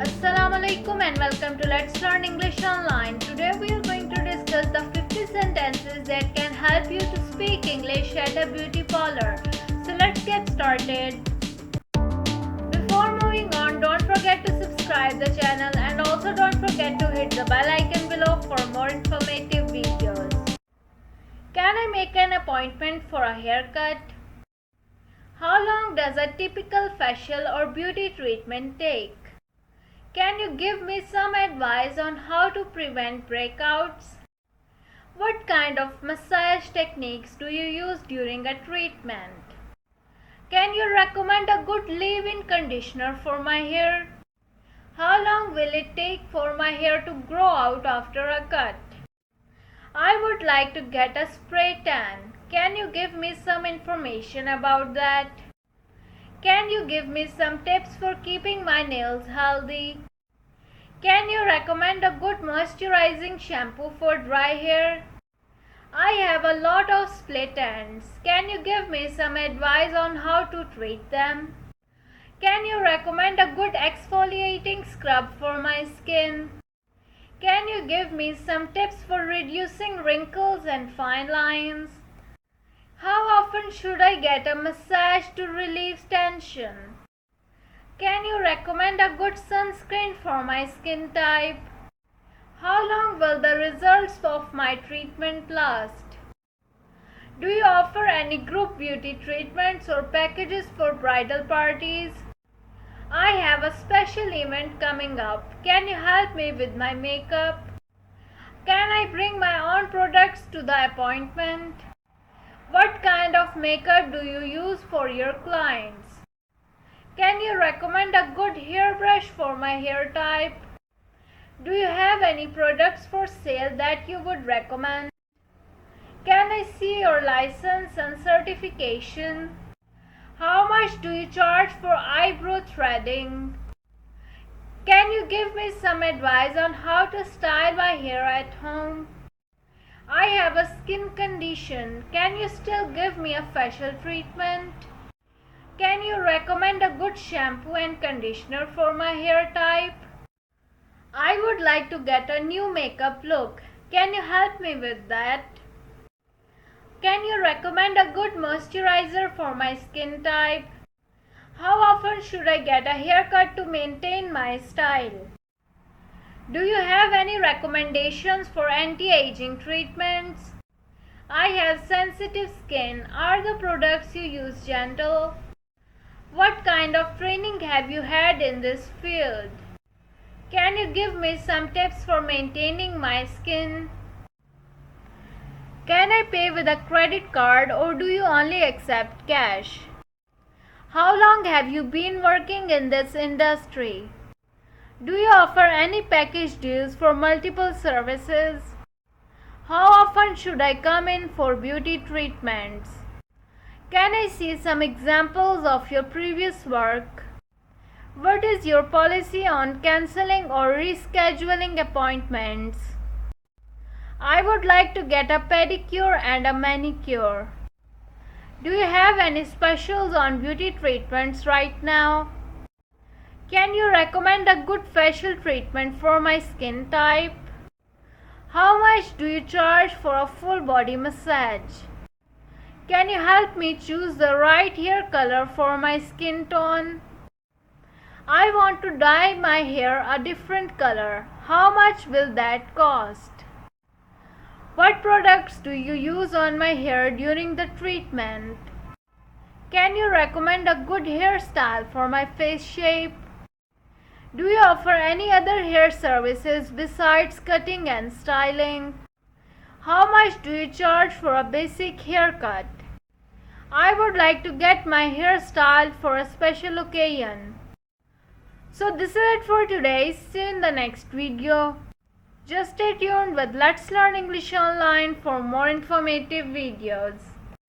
Assalamu alaikum and welcome to Let's Learn English Online. Today we are going to discuss the 50 sentences that can help you to speak English at a beauty parlor. So let's get started. Before moving on, don't forget to subscribe the channel and also don't forget to hit the bell icon below for more informative videos. Can I make an appointment for a haircut? How long does a typical facial or beauty treatment take? Can you give me some advice on how to prevent breakouts? What kind of massage techniques do you use during a treatment? Can you recommend a good leave-in conditioner for my hair? How long will it take for my hair to grow out after a cut? I would like to get a spray tan. Can you give me some information about that? Can you give me some tips for keeping my nails healthy? Can you recommend a good moisturizing shampoo for dry hair? I have a lot of split ends. Can you give me some advice on how to treat them? Can you recommend a good exfoliating scrub for my skin? Can you give me some tips for reducing wrinkles and fine lines? How often should I get a massage to relieve tension? Can you recommend a good sunscreen for my skin type? How long will the results of my treatment last? Do you offer any group beauty treatments or packages for bridal parties? I have a special event coming up. Can you help me with my makeup? Can I bring my own products to the appointment? What kind of makeup do you use for your clients? Can you recommend a good hairbrush for my hair type? Do you have any products for sale that you would recommend? Can I see your license and certification? How much do you charge for eyebrow threading? Can you give me some advice on how to style my hair at home? I have a skin condition. Can you still give me a facial treatment? Can you recommend a good shampoo and conditioner for my hair type? I would like to get a new makeup look. Can you help me with that? Can you recommend a good moisturizer for my skin type? How often should I get a haircut to maintain my style? Do you have any recommendations for anti-aging treatments? I have sensitive skin. Are the products you use gentle? What kind of training have you had in this field? Can you give me some tips for maintaining my skin? Can I pay with a credit card or do you only accept cash? How long have you been working in this industry? Do you offer any package deals for multiple services? How often should I come in for beauty treatments? Can I see some examples of your previous work? What is your policy on cancelling or rescheduling appointments? I would like to get a pedicure and a manicure. Do you have any specials on beauty treatments right now? Can you recommend a good facial treatment for my skin type? How much do you charge for a full body massage? Can you help me choose the right hair color for my skin tone? I want to dye my hair a different color. How much will that cost? What products do you use on my hair during the treatment? Can you recommend a good hairstyle for my face shape? Do you offer any other hair services besides cutting and styling? How much do you charge for a basic haircut? I would like to get my hair styled for a special occasion. So this is it for today. See you in the next video. Just stay tuned with Let's Learn English Online for more informative videos.